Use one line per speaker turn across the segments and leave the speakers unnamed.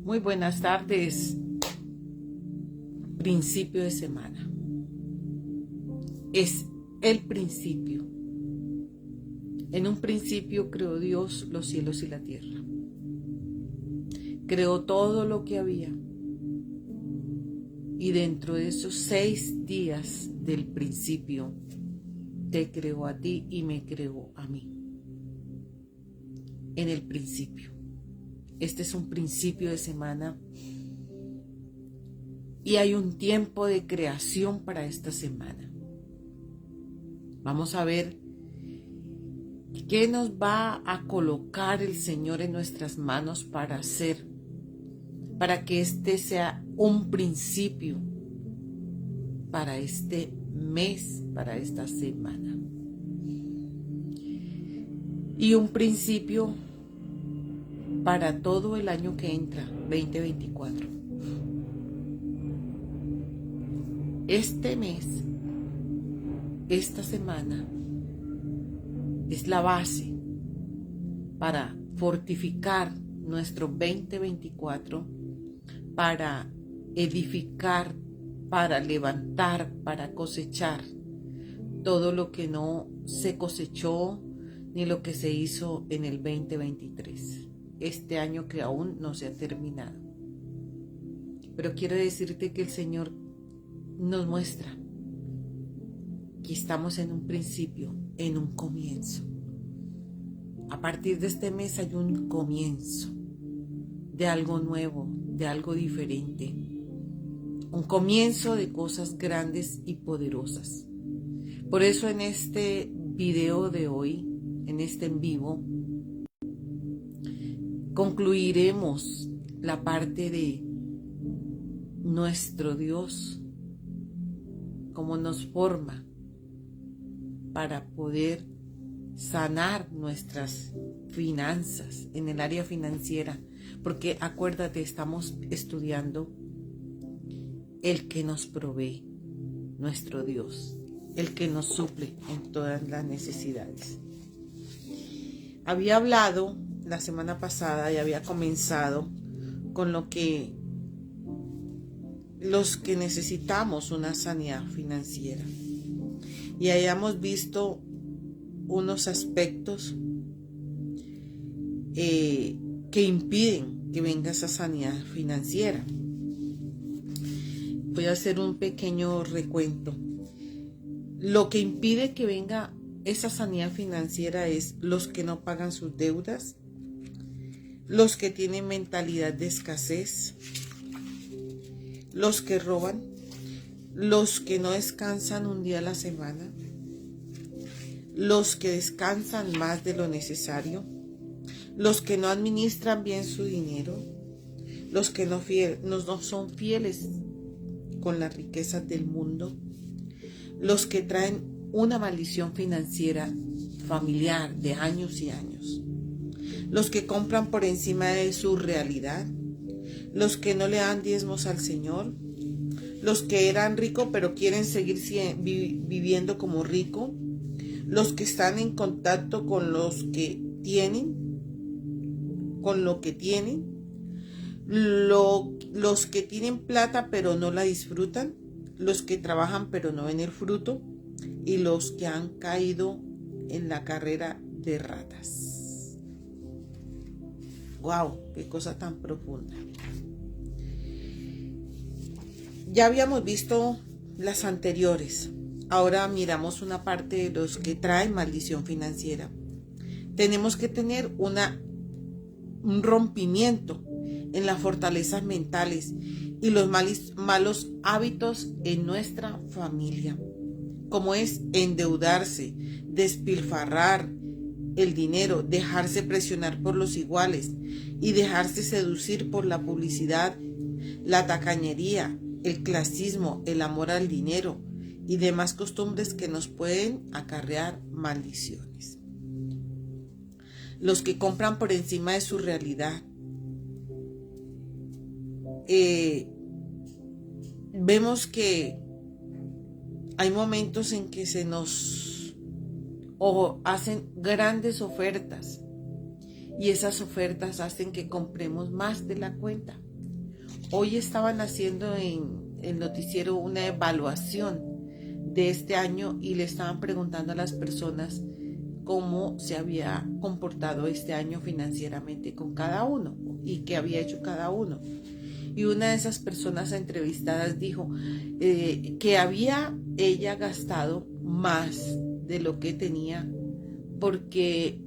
Muy buenas tardes. Principio de semana. Es el principio. En un principio creó Dios los cielos y la tierra. Creó todo lo que había. Y dentro de esos 6 días del principio, te creó a ti y me creó a mí. En el principio. Este es un principio de semana. Y hay un tiempo de creación para esta semana. Vamos a ver qué nos va a colocar el Señor en nuestras manos para hacer, para que este sea un principio para este mes, para esta semana. Y un principio para todo el año que entra, 2024. Este mes, esta semana, es la base para fortificar nuestro 2024, para edificar, para levantar, para cosechar todo lo que no se cosechó ni lo que se hizo en el 2023, este año que aún no se ha terminado. Pero quiero decirte que el Señor nos muestra que estamos en un principio, en un comienzo. A partir de este mes hay un comienzo de algo nuevo, de algo diferente. Un comienzo de cosas grandes y poderosas. Por eso en este video de hoy, en este en vivo, concluiremos la parte de nuestro Dios, cómo nos forma para poder sanar nuestras finanzas en el área financiera, porque acuérdate, estamos estudiando el que nos provee, nuestro Dios, el que nos suple en todas las necesidades. Había hablado la semana pasada y había comenzado con los que necesitamos una sanidad financiera. Y hayamos visto unos aspectos que impiden que venga esa sanidad financiera. Voy a hacer un pequeño recuento. Lo que impide que venga esa sanidad financiera es los que no pagan sus deudas, los que tienen mentalidad de escasez, los que roban, los que no descansan un día a la semana, los que descansan más de lo necesario, los que no administran bien su dinero, los que no son fieles con las riquezas del mundo, los que traen una maldición financiera familiar de años y años, los que compran por encima de su realidad, los que no le dan diezmos al Señor, los que eran ricos pero quieren seguir viviendo como rico, los que están en contacto con los que tienen, con lo que tienen, los que tienen plata pero no la disfrutan, los que trabajan pero no ven el fruto, y los que han caído en la carrera de ratas. ¡Wow! ¡Qué cosa tan profunda! Ya habíamos visto las anteriores. Ahora miramos una parte de los que traen maldición financiera. Tenemos que tener un rompimiento en las fortalezas mentales y los malos hábitos en nuestra familia, como es endeudarse, despilfarrar el dinero, dejarse presionar por los iguales y dejarse seducir por la publicidad, la tacañería, el clasismo, el amor al dinero y demás costumbres que nos pueden acarrear maldiciones. Los que compran por encima de su realidad. Vemos que hay momentos en que se nos hacen grandes ofertas y esas ofertas hacen que compremos más de la cuenta. Hoy estaban haciendo en el noticiero una evaluación de este año y le estaban preguntando a las personas cómo se había comportado este año financieramente con cada uno y qué había hecho cada uno. Y una de esas personas entrevistadas dijo que había ella gastado más de lo que tenía porque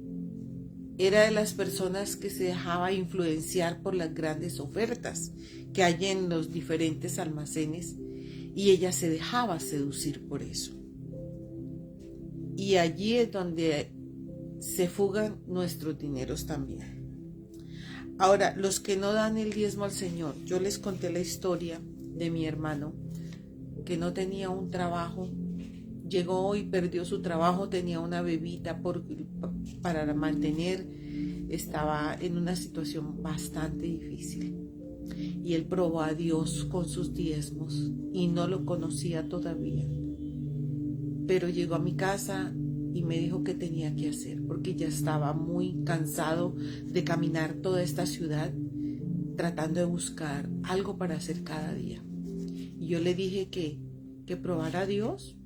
era de las personas que se dejaba influenciar por las grandes ofertas que hay en los diferentes almacenes y ella se dejaba seducir por eso. Y allí es donde se fugan nuestros dineros también. Ahora, los que no dan el diezmo al Señor, yo les conté la historia de mi hermano que no tenía un trabajo, llegó y perdió su trabajo, tenía una bebita para mantener, estaba en una situación bastante difícil. Y él probó a Dios con sus diezmos y no lo conocía todavía. Pero llegó a mi casa y me dijo qué tenía que hacer, porque ya estaba muy cansado de caminar toda esta ciudad tratando de buscar algo para hacer cada día. Y yo le dije que probara a Dios,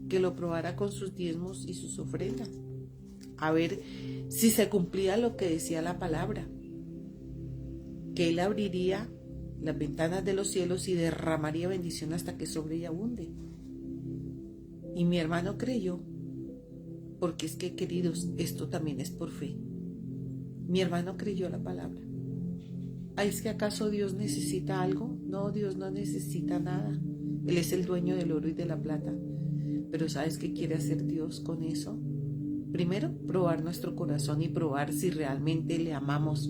que lo probara con sus diezmos y sus ofrendas, a ver si se cumplía lo que decía la palabra, que Él abriría las ventanas de los cielos y derramaría bendición hasta que sobre ella abunde. Y mi hermano creyó, porque es que, queridos, esto también es por fe. Mi hermano creyó la palabra. ¿Es que acaso Dios necesita algo? No, Dios no necesita nada. Él es el dueño del oro y de la plata. Pero ¿sabes qué quiere hacer Dios con eso? Primero, probar nuestro corazón y probar si realmente le amamos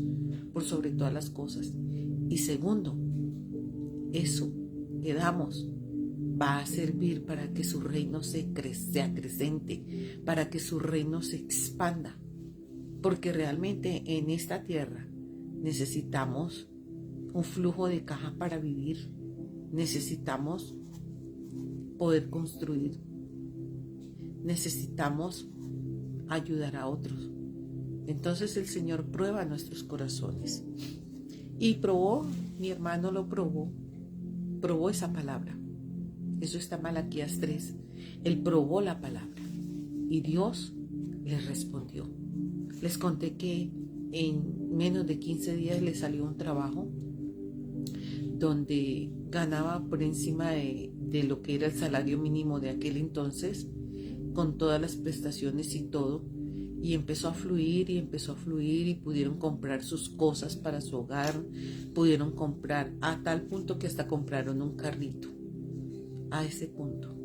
por sobre todas las cosas. Y segundo, eso que damos va a servir para que su reino sea creciente, para que su reino se expanda. Porque realmente en esta tierra necesitamos un flujo de caja para vivir. Necesitamos poder construir. Necesitamos ayudar a otros. Entonces el Señor prueba nuestros corazones. Y probó, mi hermano lo probó esa palabra. Eso está en Malaquías 3. Él probó la palabra y Dios les respondió. Les conté que en menos de 15 días le salió un trabajo donde ganaba por encima de lo que era el salario mínimo de aquel entonces, con todas las prestaciones y todo, y empezó a fluir y pudieron comprar sus cosas para su hogar, pudieron comprar a tal punto que hasta compraron un carrito, a ese punto.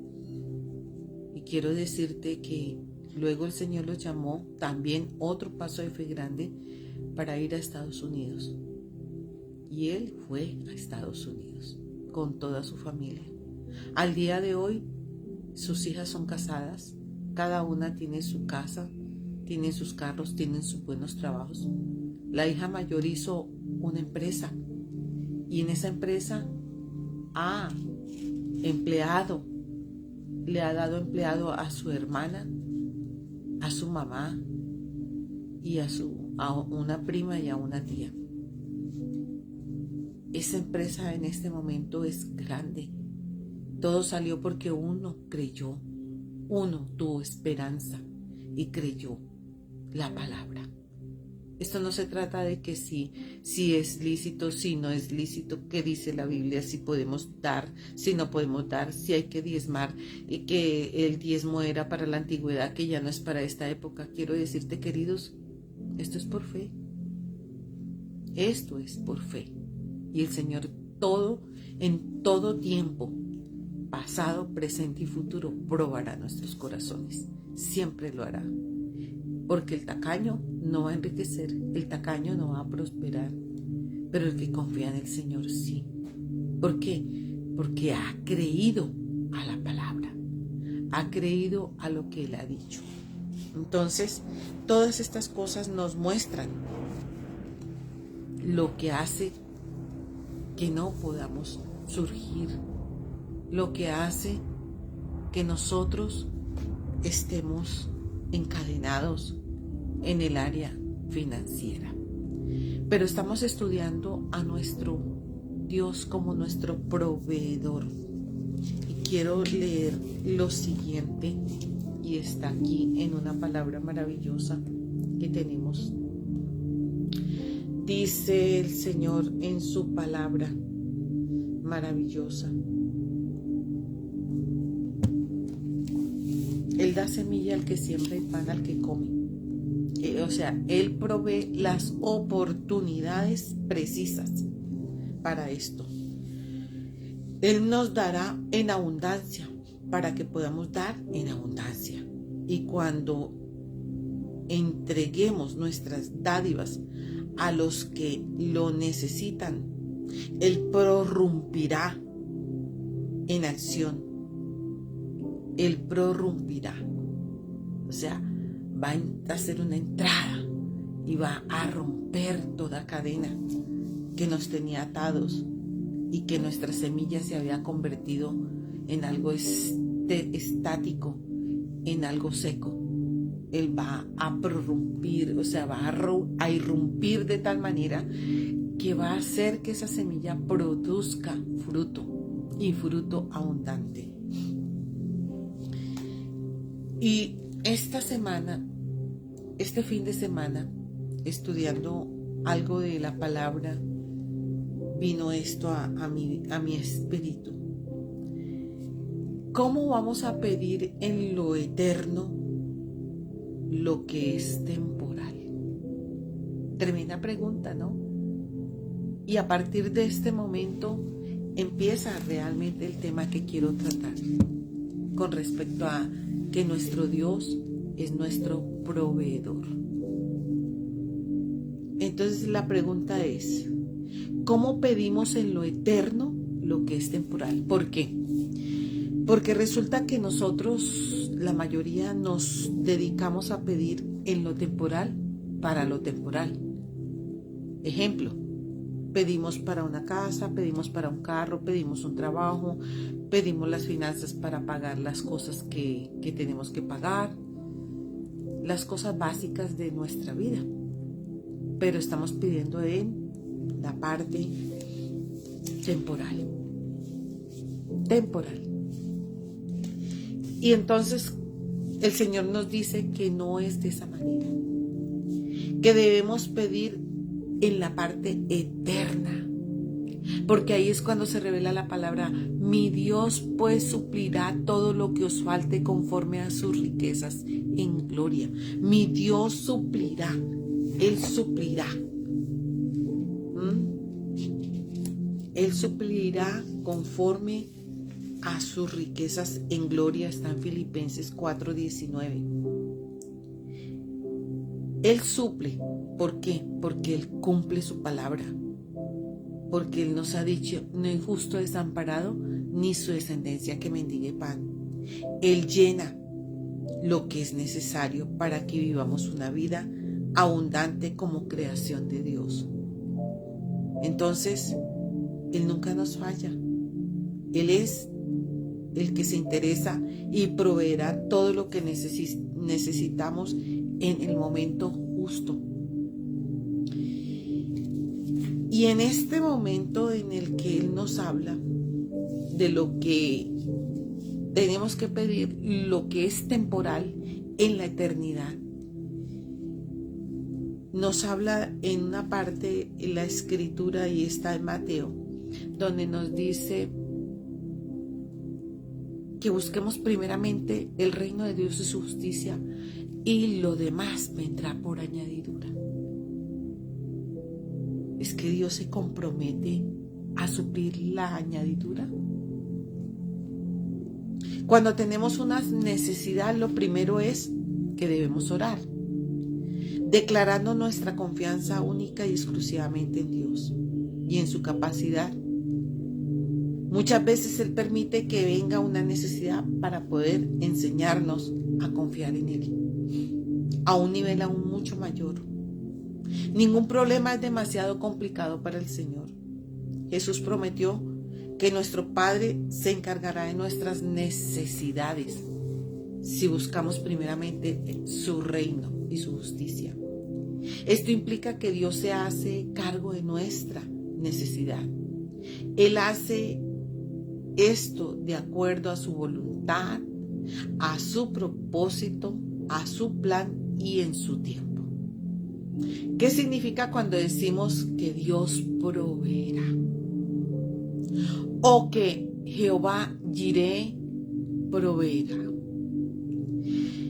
Y quiero decirte que luego el Señor los llamó, también otro paso de fe grande, para ir a Estados Unidos. Y él fue a Estados Unidos con toda su familia. Al día de hoy, sus hijas son casadas, cada una tiene su casa, tienen sus carros, tienen sus buenos trabajos. La hija mayor hizo una empresa y en esa empresa ha empleado, le ha dado empleado a su hermana, a su mamá y a una prima y a una tía. Esa empresa en este momento es grande. Todo salió porque uno creyó, uno tuvo esperanza y creyó la palabra. Esto no se trata de que si es lícito, si no es lícito, qué dice la Biblia, si podemos dar, si no podemos dar, si hay que diezmar, y que el diezmo era para la antigüedad, que ya no es para esta época. Quiero decirte, queridos, esto es por fe. Esto es por fe. Y el Señor en todo tiempo, pasado, presente y futuro, probará nuestros corazones. Siempre lo hará. Porque el tacaño no va a enriquecer, el tacaño no va a prosperar, pero el que confía en el Señor sí. ¿Por qué? Porque ha creído a la palabra, ha creído a lo que Él ha dicho. Entonces, todas estas cosas nos muestran lo que hace que no podamos surgir, lo que hace que nosotros estemos encadenados en el área financiera. Pero estamos estudiando a nuestro Dios como nuestro proveedor. Y quiero leer lo siguiente, y está aquí en una palabra maravillosa que tenemos. Dice el Señor en su palabra maravillosa: Él da semilla al que siembra y pan al que come. O sea, Él provee las oportunidades precisas para esto. Él nos dará en abundancia para que podamos dar en abundancia. Y cuando entreguemos nuestras dádivas a los que lo necesitan, Él prorrumpirá en acción. Él prorrumpirá. O sea, va a hacer una entrada y va a romper toda cadena que nos tenía atados y que nuestra semilla se había convertido en algo estático, en algo seco. Él va a prorrumpir, o sea, va a irrumpir de tal manera que va a hacer que esa semilla produzca fruto, y fruto abundante. Y esta semana, este fin de semana, estudiando algo de la palabra, vino esto a mi espíritu. ¿Cómo vamos a pedir en lo eterno lo que es temporal? Tremenda pregunta, ¿no? Y a partir de este momento empieza realmente el tema que quiero tratar con respecto a que nuestro Dios es nuestro proveedor. Entonces la pregunta es: ¿cómo pedimos en lo eterno lo que es temporal? ¿Por qué? Porque resulta que nosotros, la mayoría, nos dedicamos a pedir en lo temporal para lo temporal. Ejemplo, pedimos para una casa, pedimos para un carro, pedimos un trabajo, pedimos las finanzas para pagar las cosas que tenemos que pagar, las cosas básicas de nuestra vida. Pero estamos pidiendo en la parte temporal. Y entonces el Señor nos dice que no es de esa manera, que debemos pedir en la parte eterna, porque ahí es cuando se revela la palabra: mi Dios pues suplirá todo lo que os falte conforme a sus riquezas en gloria. Mi Dios suplirá, Él suplirá. Él suplirá conforme a sus riquezas en gloria. Está en Filipenses 4:19. Él suple. ¿Por qué? Porque Él cumple su palabra. Porque Él nos ha dicho: no hay justo desamparado, ni su descendencia que mendigue pan. Él llena lo que es necesario para que vivamos una vida abundante como creación de Dios. Entonces, Él nunca nos falla. Él es el que se interesa y proveerá todo lo que necesitamos en el momento justo. Y en este momento en el que Él nos habla de lo que tenemos que pedir, lo que es temporal en la eternidad, nos habla en una parte en la escritura, y está en Mateo, donde nos dice que busquemos primeramente el reino de Dios y su justicia, y lo demás vendrá por añadidura. ¿Es que Dios se compromete a suplir la añadidura? Cuando tenemos una necesidad, lo primero es que debemos orar, declarando nuestra confianza única y exclusivamente en Dios y en su capacidad. Muchas veces Él permite que venga una necesidad para poder enseñarnos a confiar en Él a un nivel aún mucho mayor. Ningún problema es demasiado complicado para el Señor. Jesús prometió que nuestro Padre se encargará de nuestras necesidades si buscamos primeramente su reino y su justicia. Esto implica que Dios se hace cargo de nuestra necesidad. Él hace esto de acuerdo a su voluntad, a su propósito, a su plan y en su tiempo. ¿Qué significa cuando decimos que Dios proveerá? O que Jehová Jireh proveerá.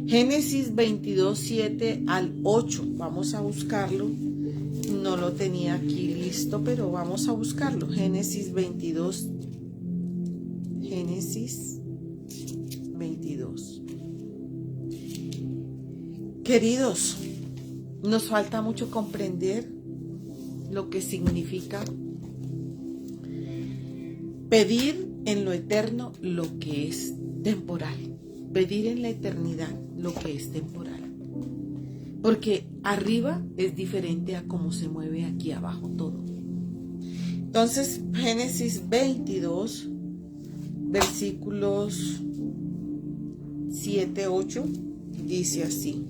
Génesis 22, 7 al 8. Vamos a buscarlo. No lo tenía aquí listo, pero vamos a buscarlo. Génesis 22. Génesis 22. Queridos, nos falta mucho comprender lo que significa pedir en lo eterno lo que es temporal. Pedir en la eternidad lo que es temporal. Porque arriba es diferente a cómo se mueve aquí abajo todo. Entonces, Génesis 22, versículos 7, 8, dice así.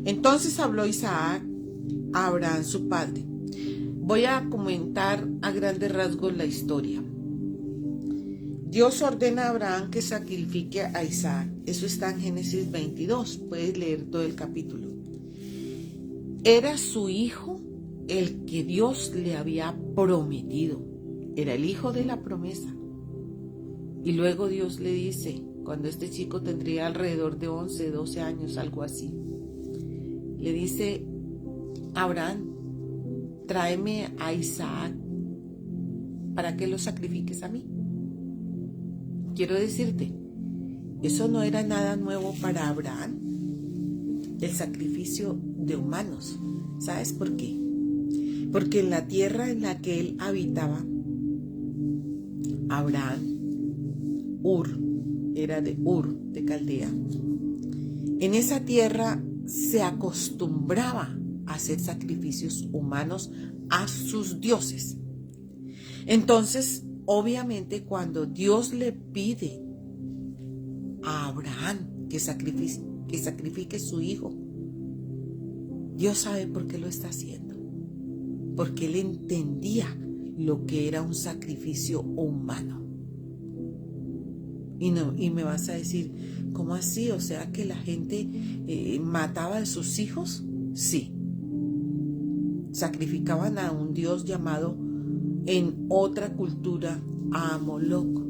Entonces habló Isaac a Abraham su padre. Voy a comentar a grandes rasgos la historia. Dios ordena a Abraham que sacrifique a Isaac. Eso está en Génesis 22. Puedes leer todo el capítulo. Era su hijo el que Dios le había prometido. Era el hijo de la promesa. Y luego Dios le dice, cuando este chico tendría alrededor de 11, 12 años, algo así, le dice, Abraham, tráeme a Isaac para que lo sacrifiques a mí. Quiero decirte, eso no era nada nuevo para Abraham, el sacrificio de humanos. ¿Sabes por qué? Porque en la tierra en la que él habitaba, Abraham, era de Ur, de Caldea. En esa tierra se acostumbraba a hacer sacrificios humanos a sus dioses. Entonces, obviamente, cuando Dios le pide a Abraham que sacrifique su hijo, Dios sabe por qué lo está haciendo. Porque él entendía lo que era un sacrificio humano. Y me vas a decir, ¿cómo así? O sea, que la gente mataba a sus hijos. Sí. Sacrificaban a un dios llamado en otra cultura a Moloch.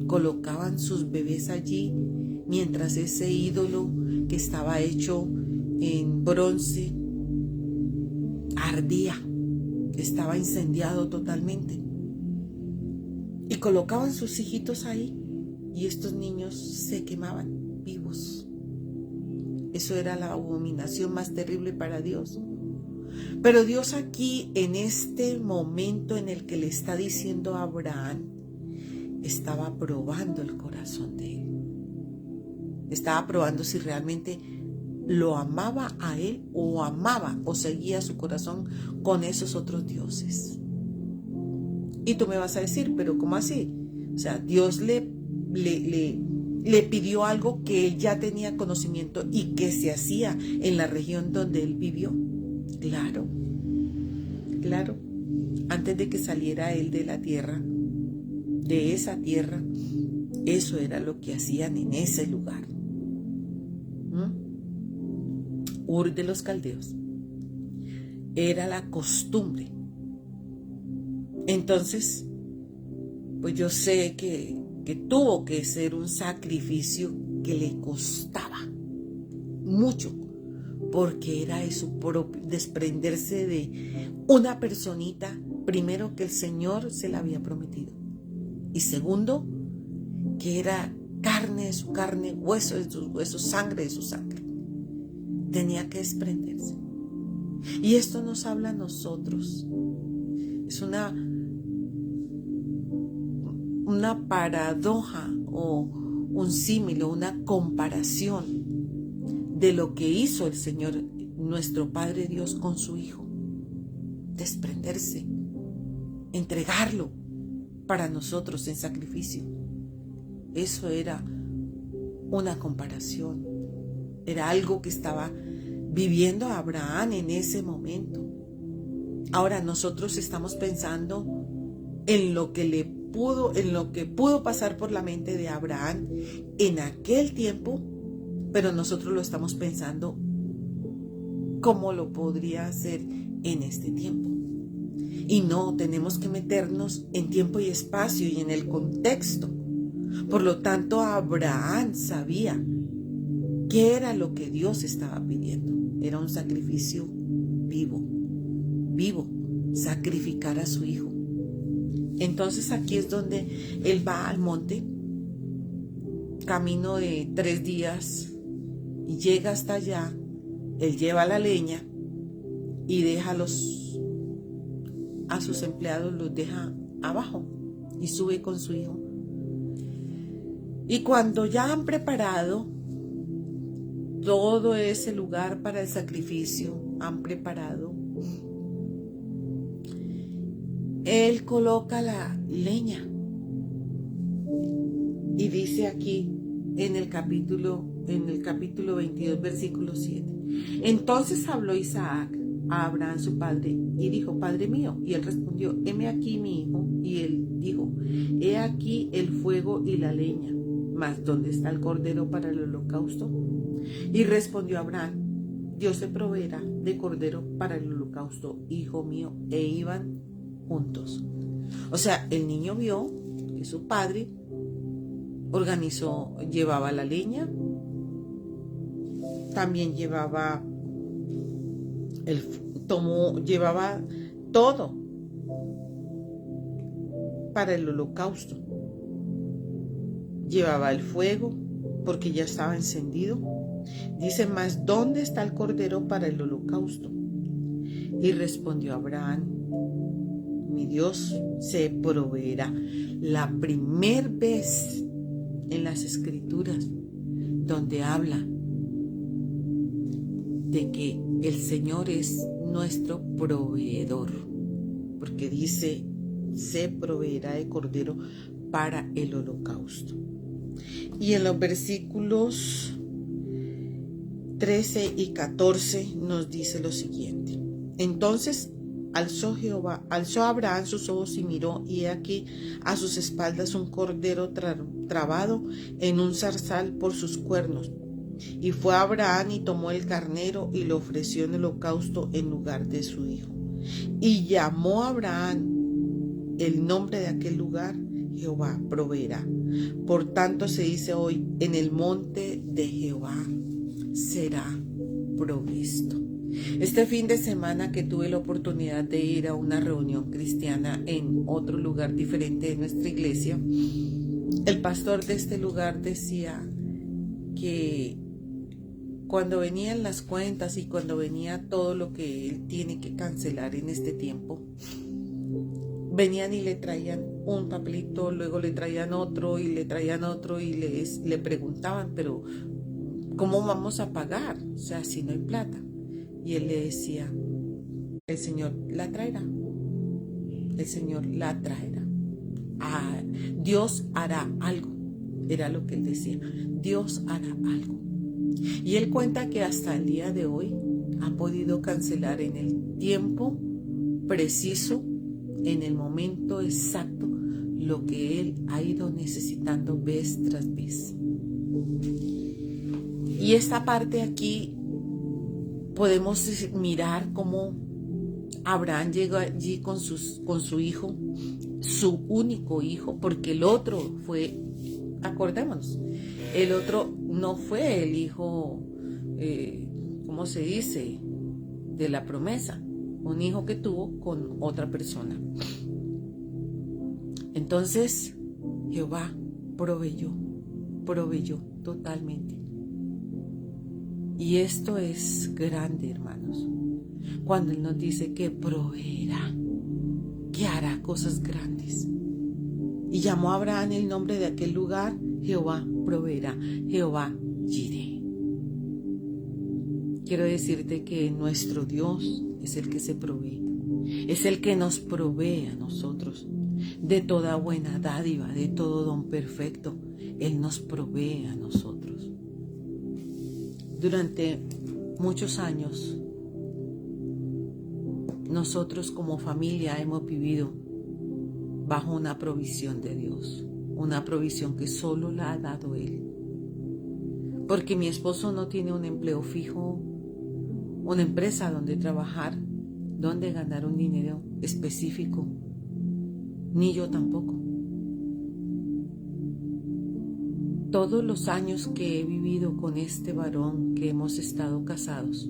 Colocaban sus bebés allí mientras ese ídolo que estaba hecho en bronce ardía, estaba incendiado totalmente. Y colocaban sus hijitos ahí y estos niños se quemaban vivos. Eso era la abominación más terrible para Dios. Pero Dios aquí, en este momento en el que le está diciendo a Abraham, estaba probando el corazón de él. Estaba probando si realmente lo amaba a él o amaba o seguía su corazón con esos otros dioses. Y tú me vas a decir, ¿pero cómo así? O sea, Dios le pidió algo que él ya tenía conocimiento y que se hacía en la región donde él vivió. Claro. Antes de que saliera él de la tierra, de esa tierra, eso era lo que hacían en ese lugar. Ur de los Caldeos. Era la costumbre. Entonces, pues yo sé que tuvo que ser un sacrificio que le costaba mucho, porque era eso, desprenderse de una personita, primero, que el Señor se la había prometido, y segundo, que era carne de su carne, hueso de sus huesos, sangre de su sangre. Tenía que desprenderse. Y esto nos habla a nosotros. Es una paradoja o un símil o una comparación de lo que hizo el Señor, nuestro Padre Dios, con su Hijo. Desprenderse, entregarlo para nosotros en sacrificio. Eso era una comparación. Era algo que estaba viviendo Abraham en ese momento. Ahora nosotros estamos pensando en lo que pudo pasar por la mente de Abraham en aquel tiempo, pero nosotros lo estamos pensando cómo lo podría hacer en este tiempo. Y no, tenemos que meternos en tiempo y espacio y en el contexto. Por lo tanto, Abraham sabía qué era lo que Dios estaba pidiendo. Era un sacrificio vivo, sacrificar a su hijo. Entonces aquí es donde él va al monte, camino de 3 días, y llega hasta allá. Él lleva la leña y deja a sus empleados, los deja abajo y sube con su hijo. Y cuando ya han preparado todo ese lugar para el sacrificio, han preparado, él coloca la leña y dice aquí en el capítulo 22, versículo 7. Entonces habló Isaac a Abraham su padre y dijo: Padre mío. Y él respondió: heme aquí mi hijo. Y él dijo: he aquí el fuego y la leña, mas ¿dónde está el cordero para el holocausto? Y respondió Abraham: Dios se proveerá de cordero para el holocausto, hijo mío. E iban juntos. O sea, el niño vio que su padre llevaba la leña, también llevaba llevaba todo para el holocausto. Llevaba el fuego porque ya estaba encendido. Dice: mas ¿dónde está el cordero para el holocausto? Y respondió Abraham: mi Dios se proveerá. La primer vez en las Escrituras donde habla de que el Señor es nuestro proveedor, porque dice: se proveerá de cordero para el holocausto. Y en los versículos 13 y 14 nos dice lo siguiente: entonces alzó Abraham sus ojos y miró, y he aquí a sus espaldas un cordero trabado en un zarzal por sus cuernos. Y fue Abraham y tomó el carnero y lo ofreció en holocausto en lugar de su hijo. Y llamó Abraham el nombre de aquel lugar: Jehová proveerá. Por tanto se dice hoy: en el monte de Jehová será provisto. Este fin de semana que tuve la oportunidad de ir a una reunión cristiana en otro lugar diferente de nuestra iglesia, el pastor de este lugar decía que cuando venían las cuentas y cuando venía todo lo que él tiene que cancelar en este tiempo, venían y le traían un papelito, luego le traían otro y le traían otro y le preguntaban: pero ¿cómo vamos a pagar? O sea, si no hay plata. Y él le decía: el Señor la traerá. El Señor la traerá. Dios hará algo. Era lo que él decía: Dios hará algo. Y él cuenta que hasta el día de hoy ha podido cancelar en el tiempo preciso, en el momento exacto, lo que él ha ido necesitando vez tras vez. Y esta parte aquí podemos mirar cómo Abraham llegó allí con su hijo, su único hijo, porque el otro fue, acordémonos, el otro no fue el hijo, ¿cómo se dice?, de la promesa, un hijo que tuvo con otra persona. Entonces Jehová proveyó totalmente. Y esto es grande, hermanos, cuando Él nos dice que proveerá, que hará cosas grandes. Y llamó a Abraham el nombre de aquel lugar: Jehová proveerá, Jehová Jireh. Quiero decirte que nuestro Dios es el que se provee, es el que nos provee a nosotros de toda buena dádiva, de todo don perfecto. Él nos provee a nosotros. Durante muchos años nosotros como familia hemos vivido bajo una provisión de Dios, una provisión que solo la ha dado Él. Porque mi esposo no tiene un empleo fijo, una empresa donde trabajar, donde ganar un dinero específico, ni yo tampoco. Todos los años que he vivido con este varón que hemos estado casados,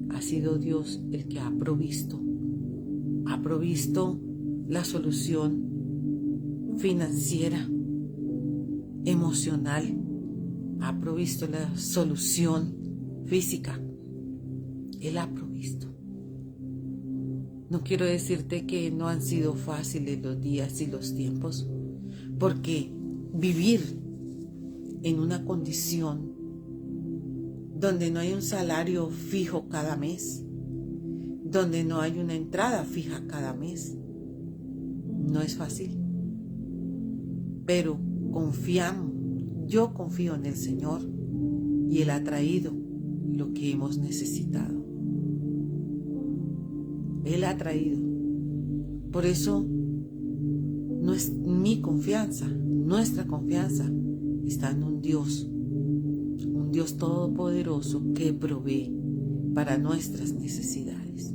ha sido Dios el que ha provisto la solución financiera, emocional, ha provisto la solución física. Él ha provisto. No quiero decirte que no han sido fáciles los días y los tiempos, porque vivir en una condición donde no hay un salario fijo cada mes, donde no hay una entrada fija cada mes, no es fácil. Pero yo confío en el Señor y Él ha traído lo que hemos necesitado. Él ha traído. Por eso mi confianza, nuestra confianza está en un Dios todopoderoso que provee para nuestras necesidades.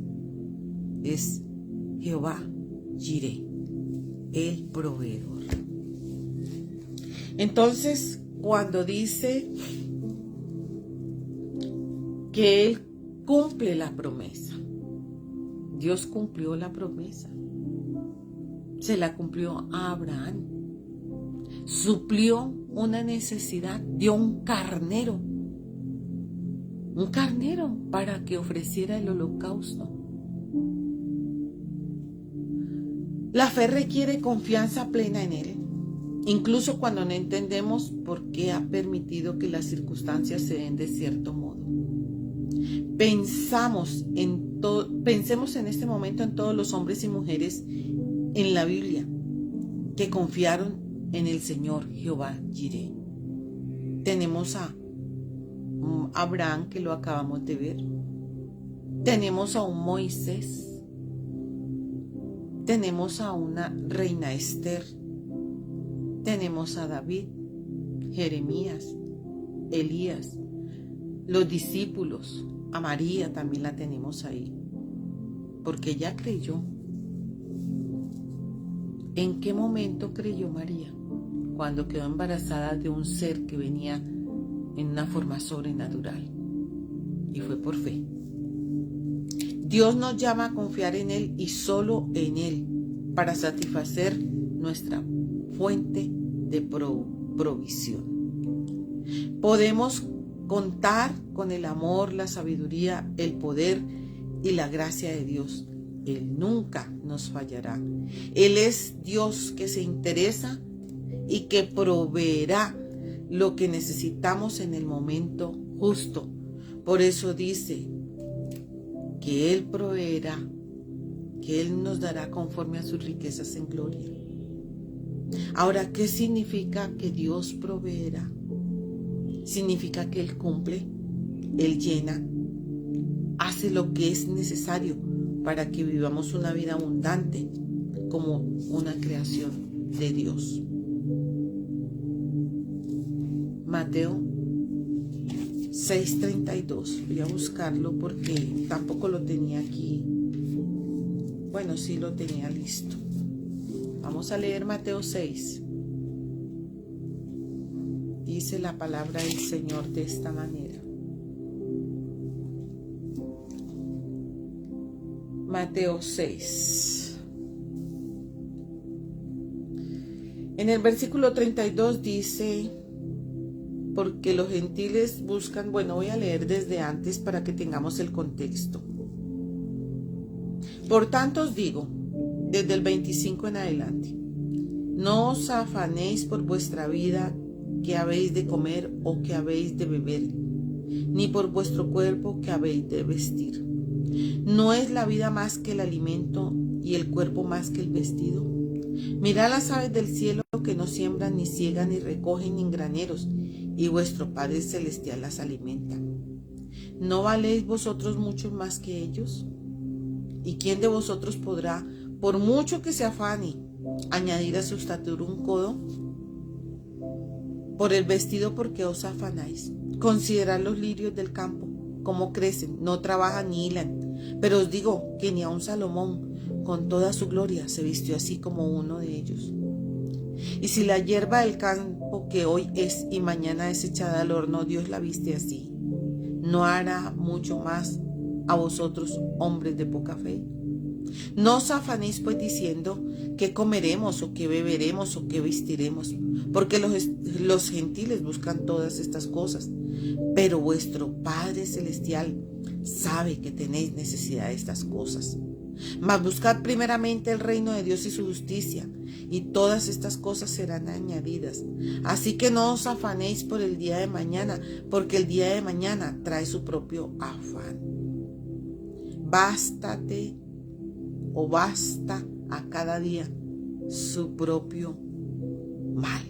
Es Jehová Jireh, el proveedor. Entonces, cuando dice que Él cumple la promesa, Dios cumplió la promesa. Se la cumplió a Abraham. Suplió una necesidad, dio un carnero para que ofreciera el holocausto. La fe requiere confianza plena en Él, incluso cuando no entendemos por qué ha permitido que las circunstancias se den de cierto modo. Pensemos en este momento en todos los hombres y mujeres en la Biblia que confiaron en el Señor Jehová Jireh. Tenemos a Abraham, que lo acabamos de ver. Tenemos a un Moisés. Tenemos a una reina Esther. Tenemos a David, Jeremías, Elías, los discípulos. A María también la tenemos ahí, porque ella creyó. ¿En qué momento creyó María? Cuando quedó embarazada de un ser que venía en una forma sobrenatural, y fue por fe. Dios nos llama a confiar en Él y solo en Él para satisfacer nuestra fuente de provisión. Podemos contar con el amor, la sabiduría, el poder y la gracia de Dios. Él nunca nos fallará. Él es Dios que se interesa y que proveerá lo que necesitamos en el momento justo. Por eso dice que Él proveerá, que Él nos dará conforme a sus riquezas en gloria. Ahora, ¿qué significa que Dios proveerá? Significa que Él cumple, Él llena, hace lo que es necesario para que vivamos una vida abundante como una creación de Dios. Mateo 6:32. Voy a buscarlo porque tampoco lo tenía aquí. Bueno, sí lo tenía listo. Vamos a leer Mateo 6. Dice la palabra del Señor de esta manera. Mateo 6. En el versículo 32 dice: porque los gentiles buscan, bueno, voy a leer desde antes para que tengamos el contexto. Por tanto os digo, desde el 25 en adelante, no os afanéis por vuestra vida, que habéis de comer o que habéis de beber, ni por vuestro cuerpo, que habéis de vestir. ¿No es la vida más que el alimento y el cuerpo más que el vestido? Mirad las aves del cielo, que no siembran, ni siegan, ni recogen en graneros, y vuestro Padre Celestial las alimenta. ¿No valéis vosotros mucho más que ellos? ¿Y quién de vosotros podrá, por mucho que se afane, añadir a su estatura un codo? Por el vestido, ¿por qué os afanáis? Considerad los lirios del campo, cómo crecen, no trabajan ni hilan. Pero os digo que ni aun Salomón, con toda su gloria, se vistió así como uno de ellos. Y si la hierba del campo que hoy es y mañana es echada al horno, Dios la viste así, ¿no hará mucho más a vosotros, hombres de poca fe? No os afanéis pues diciendo qué comeremos o qué beberemos o qué vestiremos, porque los gentiles buscan todas estas cosas, pero vuestro Padre Celestial sabe que tenéis necesidad de estas cosas. Mas buscad primeramente el reino de Dios y su justicia, y todas estas cosas serán añadidas. Así que no os afanéis por el día de mañana, porque el día de mañana trae su propio afán. Bástate o basta a cada día su propio mal,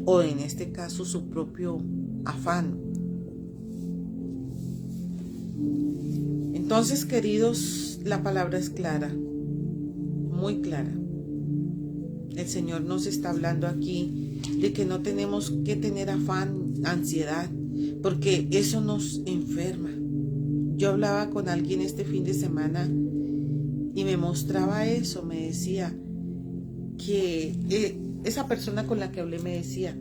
o en este caso su propio afán. Entonces, queridos, la palabra es clara, muy clara. El Señor nos está hablando aquí de que no tenemos que tener afán, ansiedad, porque eso nos enferma. Yo hablaba con alguien este fin de semana y me mostraba eso, me decía que esa persona con la que hablé me decía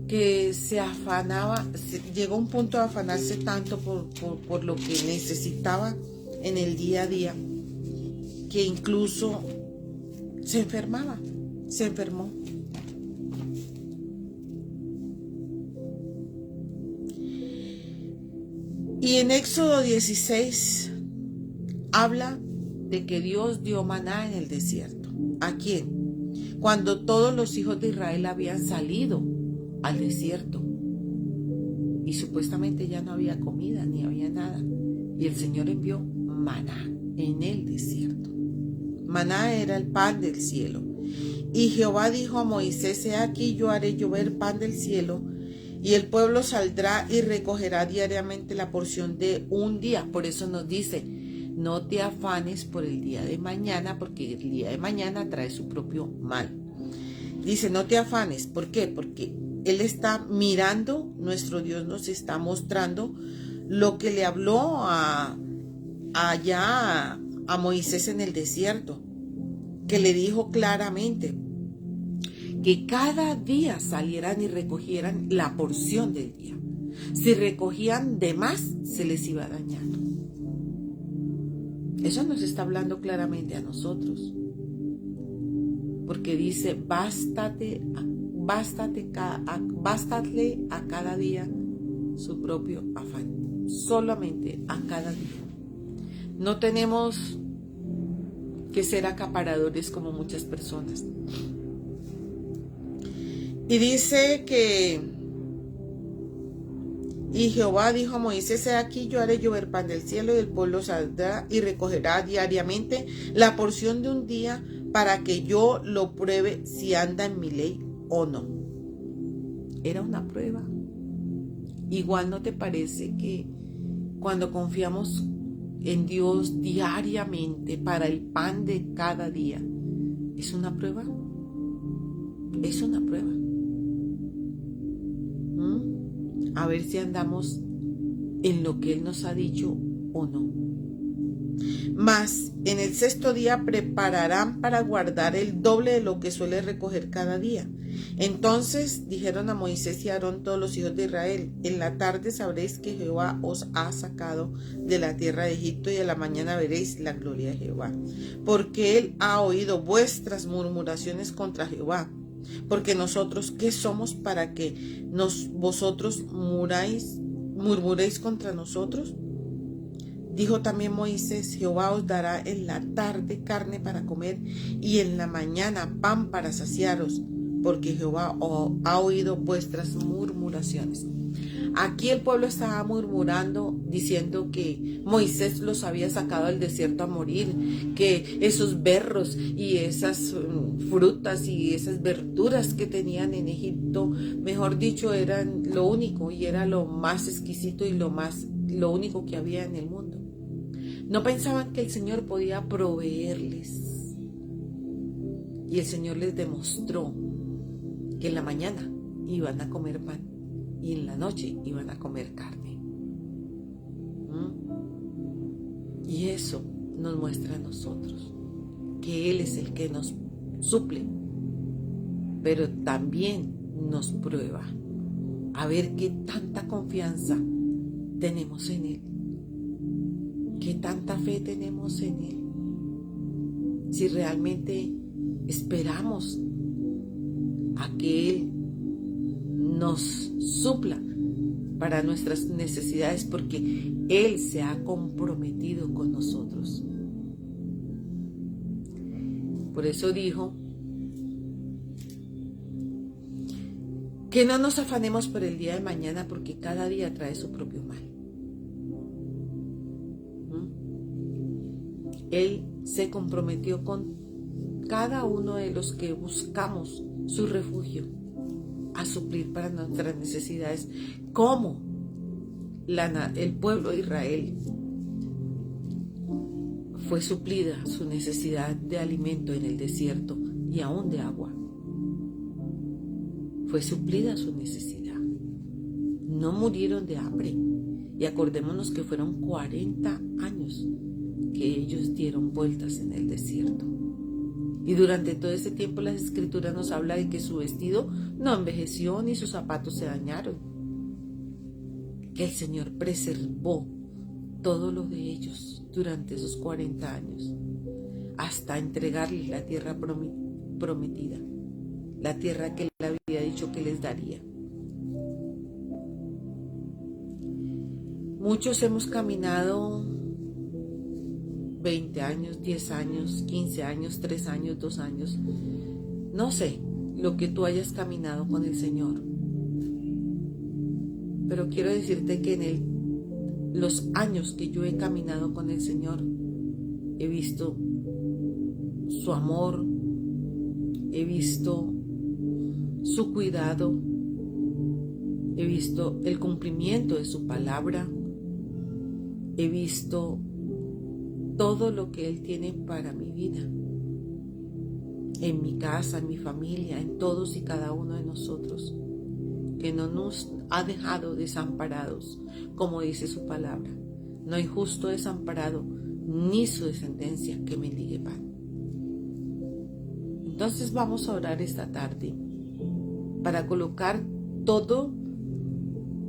que se afanaba, llegó a un punto de afanarse tanto por lo que necesitaba en el día a día, que incluso se enfermó. Y en Éxodo 16 habla de que Dios dio maná en el desierto. ¿A quién? Cuando todos los hijos de Israel habían salido al desierto y supuestamente ya no había comida ni había nada, y el Señor envió maná en el desierto. Maná era el pan del cielo. Y Jehová dijo a Moisés: he aquí, yo haré llover pan del cielo, y el pueblo saldrá y recogerá diariamente la porción de un día. Por eso nos dice: no te afanes por el día de mañana, porque el día de mañana trae su propio mal. Dice: no te afanes. ¿Por qué? Porque Él está mirando, nuestro Dios nos está mostrando lo que le habló allá a Moisés en el desierto, que le dijo claramente que cada día salieran y recogieran la porción del día. Si recogían de más, se les iba a dañar. Eso nos está hablando claramente a nosotros, porque dice: bástale a cada día su propio afán, solamente a cada día. No tenemos que ser acaparadores como muchas personas. Y dice que: y Jehová dijo a Moisés: he aquí, yo haré llover pan del cielo, y el pueblo saldrá y recogerá diariamente la porción de un día, para que yo lo pruebe si anda en mi ley o no. Era una prueba. Igual, ¿no te parece que cuando confiamos en Dios diariamente para el pan de cada día, es una prueba? Es una prueba. A ver si andamos en lo que Él nos ha dicho o no. Mas en el sexto día prepararán para guardar el doble de lo que suele recoger cada día. Entonces dijeron a Moisés y a Aarón todos los hijos de Israel: en la tarde sabréis que Jehová os ha sacado de la tierra de Egipto, y a la mañana veréis la gloria de Jehová. Porque Él ha oído vuestras murmuraciones contra Jehová. Porque nosotros, ¿qué somos para que vosotros murmuréis contra nosotros? Dijo también Moisés: Jehová os dará en la tarde carne para comer, y en la mañana pan para saciaros, porque Jehová ha oído vuestras murmuraciones. Aquí el pueblo estaba murmurando, diciendo que Moisés los había sacado del desierto a morir, que esos berros y esas frutas y esas verduras que tenían en Egipto, mejor dicho, eran lo único, y era lo más exquisito y lo único que había en el mundo. No pensaban que el Señor podía proveerles. Y el Señor les demostró que en la mañana iban a comer pan y en la noche iban a comer carne. Y eso nos muestra a nosotros que Él es el que nos suple, pero también nos prueba a ver qué tanta confianza tenemos en Él, qué tanta fe tenemos en Él, si realmente esperamos a que Él nos supla para nuestras necesidades, porque Él se ha comprometido con nosotros. Por eso dijo que no nos afanemos por el día de mañana, porque cada día trae su propio mal. Él se comprometió con cada uno de los que buscamos su refugio a suplir para nuestras necesidades, como el pueblo de Israel fue suplida su necesidad de alimento en el desierto y aún de agua. Fue suplida su necesidad. No murieron de hambre. Y acordémonos que fueron 40 años que ellos dieron vueltas en el desierto. Y durante todo ese tiempo las Escrituras nos habla de que su vestido no envejeció ni sus zapatos se dañaron. Que el Señor preservó todo lo de ellos durante esos 40 años, hasta entregarles la tierra prometida, la tierra que Él había dicho que les daría. Muchos hemos caminado 20 años, 10 años, 15 años, 3 años, 2 años. No sé lo que tú hayas caminado con el Señor. Pero quiero decirte que en los años que yo he caminado con el Señor, he visto su amor, he visto su cuidado, he visto el cumplimiento de su palabra, he visto todo lo que Él tiene para mi vida, en mi casa, en mi familia, en todos y cada uno de nosotros, que no nos ha dejado desamparados, como dice su palabra. No hay justo desamparado, ni su descendencia que mendigue pan. Entonces vamos a orar esta tarde para colocar todo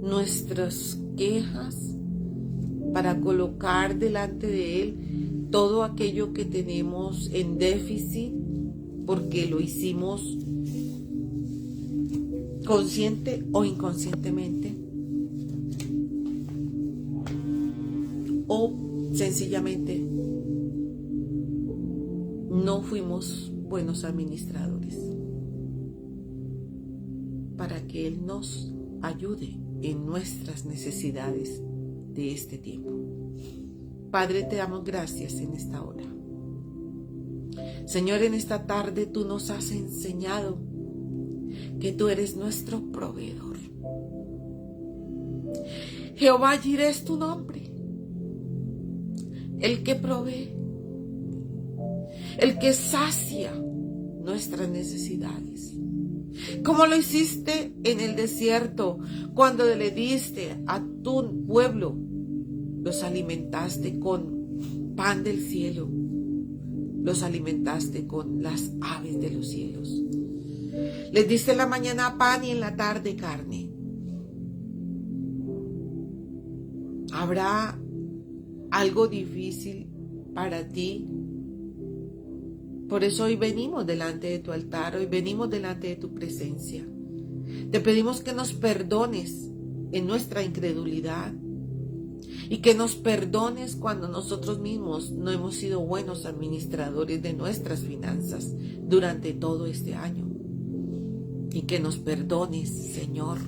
nuestras quejas, para colocar delante de Él todo aquello que tenemos en déficit, porque lo hicimos consciente o inconscientemente, o sencillamente no fuimos buenos administradores, para que Él nos ayude en nuestras necesidades de este tiempo. Padre, te damos gracias en esta hora. Señor, en esta tarde tú nos has enseñado que tú eres nuestro proveedor. Jehová Jireh es tu nombre, el que provee, el que sacia nuestras necesidades. Como lo hiciste en el desierto, cuando le diste a tu pueblo, los alimentaste con pan del cielo, los alimentaste con las aves de los cielos. Les diste en la mañana pan y en la tarde carne. ¿Habrá algo difícil para ti? Por eso hoy venimos delante de tu altar, hoy venimos delante de tu presencia. Te pedimos que nos perdones en nuestra incredulidad y que nos perdones cuando nosotros mismos no hemos sido buenos administradores de nuestras finanzas durante todo este año. Y que nos perdones, Señor,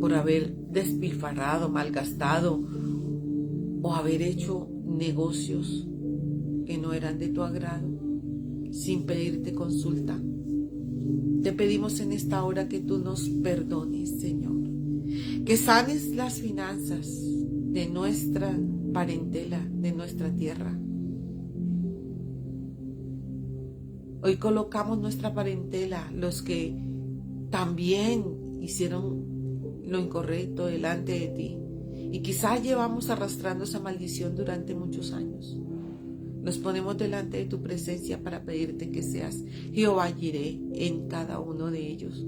por haber despilfarrado, malgastado o haber hecho negocios que no eran de tu agrado, sin pedirte consulta. Te pedimos en esta hora que tú nos perdones, Señor, que sanes las finanzas de nuestra parentela de nuestra tierra. Hoy colocamos nuestra parentela, los que también hicieron lo incorrecto delante de ti. Y quizás llevamos arrastrando esa maldición durante muchos años. Nos ponemos delante de tu presencia para pedirte que seas Jehová Jireh en cada uno de ellos.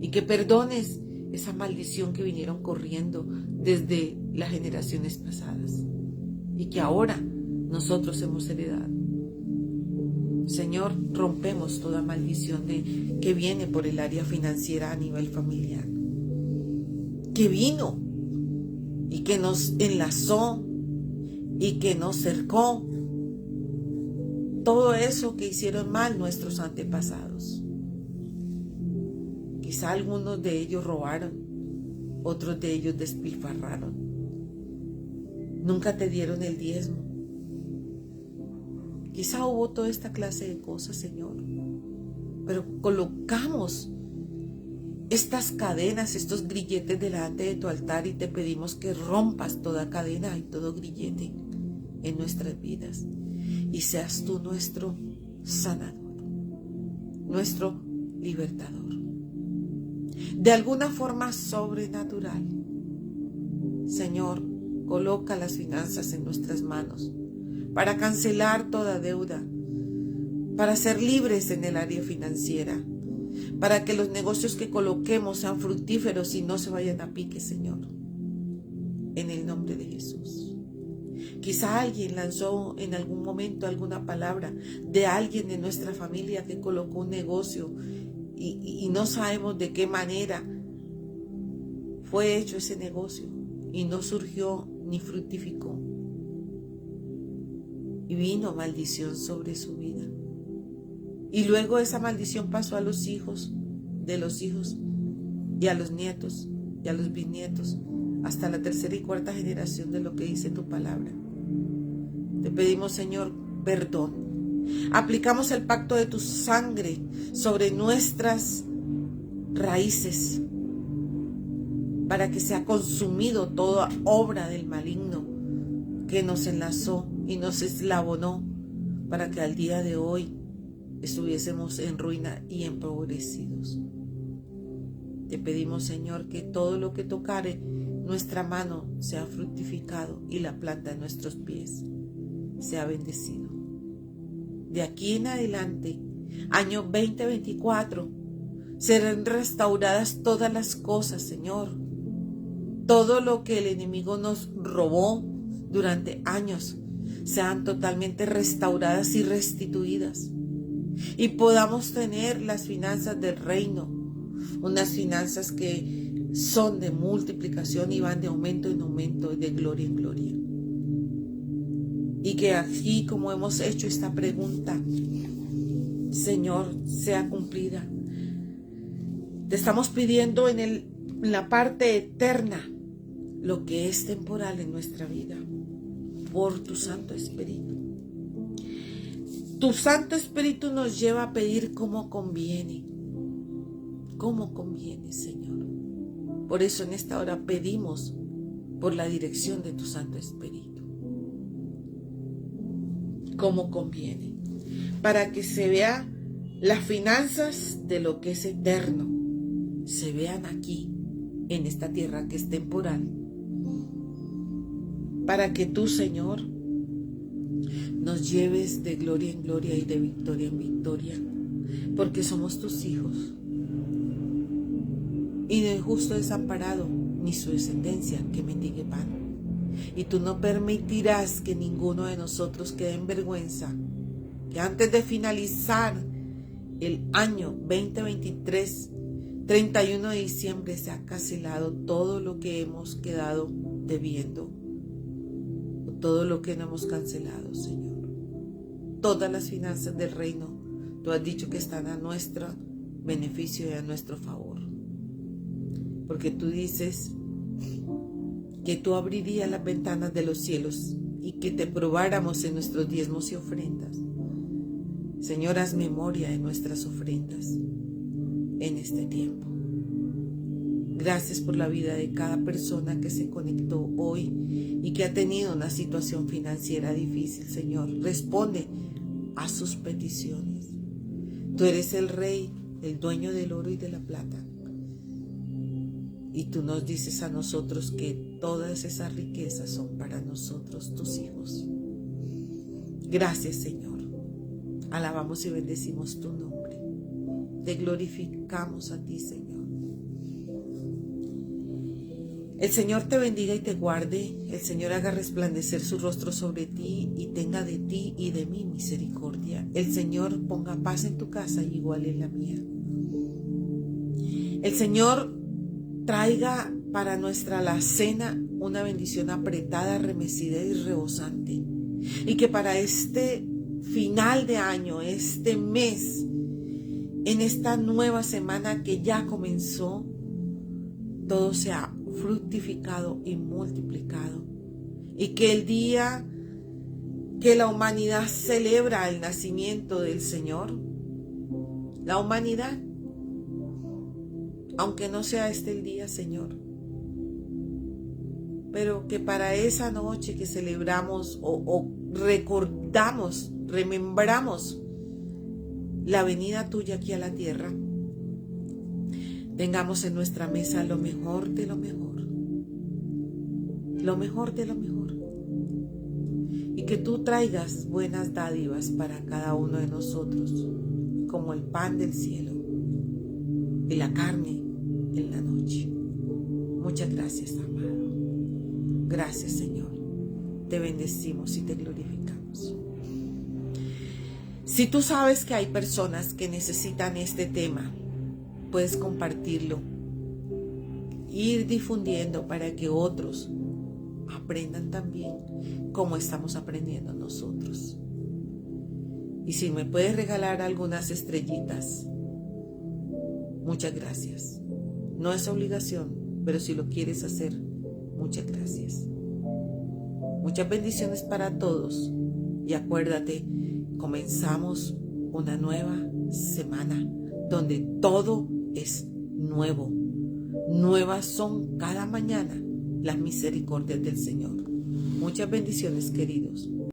Y que perdones esa maldición que vinieron corriendo desde las generaciones pasadas. Y que ahora nosotros hemos heredado. Señor, rompemos toda maldición que viene por el área financiera a nivel familiar. Que vino y que nos enlazó y que nos cercó. Todo eso que hicieron mal nuestros antepasados. Quizá algunos de ellos robaron, otros de ellos despilfarraron. Nunca te dieron el diezmo. Quizá hubo toda esta clase de cosas, Señor. Pero colocamos estas cadenas, estos grilletes delante de tu altar y te pedimos que rompas toda cadena y todo grillete en nuestras vidas. Y seas tú nuestro sanador, nuestro libertador. De alguna forma sobrenatural, Señor, coloca las finanzas en nuestras manos para cancelar toda deuda, para ser libres en el área financiera, para que los negocios que coloquemos sean fructíferos y no se vayan a pique, Señor. En el nombre de Jesús. Quizá alguien lanzó en algún momento alguna palabra de alguien de nuestra familia que colocó un negocio y no sabemos de qué manera fue hecho ese negocio y no surgió ni fructificó. Y vino maldición sobre su vida. Y luego esa maldición pasó a los hijos de los hijos y a los nietos y a los bisnietos hasta la tercera y cuarta generación de lo que dice tu palabra. Te pedimos, Señor, perdón. Aplicamos el pacto de tu sangre sobre nuestras raíces para que sea consumido toda obra del maligno que nos enlazó y nos eslabonó para que al día de hoy estuviésemos en ruina y empobrecidos. Te pedimos, Señor, que todo lo que tocare nuestra mano sea fructificado y la planta de nuestros pies sea bendecido. De aquí en adelante, año 2024, serán restauradas todas las cosas, Señor. Todo lo que el enemigo nos robó durante años sean totalmente restauradas y restituidas. Y podamos tener las finanzas del reino, unas finanzas que son de multiplicación y van de aumento en aumento y de gloria en gloria. Y que aquí, como hemos hecho esta pregunta, Señor, sea cumplida. Te estamos pidiendo en la parte eterna lo que es temporal en nuestra vida, por tu Santo Espíritu. Tu Santo Espíritu nos lleva a pedir como conviene. Como conviene, Señor. Por eso en esta hora pedimos por la dirección de tu Santo Espíritu. Como conviene. Para que se vea las finanzas de lo que es eterno. Se vean aquí, en esta tierra que es temporal. Para que tú, Señor, nos lleves de gloria en gloria y de victoria en victoria, porque somos tus hijos. Y no es justo desamparado ni su descendencia que mendigue pan. Y tú no permitirás que ninguno de nosotros quede en vergüenza, que antes de finalizar el año 2023, 31 de diciembre, se ha cancelado todo lo que hemos quedado debiendo, todo lo que no hemos cancelado, Señor. Todas las finanzas del reino, tú has dicho que están a nuestro beneficio y a nuestro favor. Porque tú dices que tú abrirías las ventanas de los cielos y que te probáramos en nuestros diezmos y ofrendas. Señor, haz memoria de nuestras ofrendas en este tiempo. Gracias por la vida de cada persona que se conectó hoy y que ha tenido una situación financiera difícil, Señor. Responde a sus peticiones. Tú eres el Rey, el dueño del oro y de la plata. Y tú nos dices a nosotros que todas esas riquezas son para nosotros, tus hijos. Gracias, Señor. Alabamos y bendecimos tu nombre. Te glorificamos a ti, Señor. El Señor te bendiga y te guarde. El Señor haga resplandecer su rostro sobre ti y tenga de ti y de mí misericordia. El Señor ponga paz en tu casa y igual en la mía. El Señor traiga para nuestra alacena una bendición apretada, remecida y rebosante. Y que para este final de año, este mes, en esta nueva semana que ya comenzó, todo sea fructificado y multiplicado. Y que el día que la humanidad celebra el nacimiento del Señor, la humanidad, aunque no sea este el día, Señor, pero que para esa noche que celebramos o recordamos, remembramos la venida tuya aquí a la tierra, tengamos en nuestra mesa lo mejor de lo mejor, lo mejor de lo mejor, y que tú traigas buenas dádivas para cada uno de nosotros, como el pan del cielo y la carne en la noche. Muchas gracias, amado. Gracias, Señor. Te bendecimos y te glorificamos. Si tú sabes que hay personas que necesitan este tema, puedes compartirlo, ir difundiendo para que otros aprendan también como estamos aprendiendo nosotros. Y si me puedes regalar algunas estrellitas, muchas gracias. No es obligación, pero si lo quieres hacer, muchas gracias. Muchas bendiciones para todos. Y acuérdate, comenzamos una nueva semana donde todo es nuevo. Nuevas son cada mañana las misericordias del Señor. Muchas bendiciones, queridos.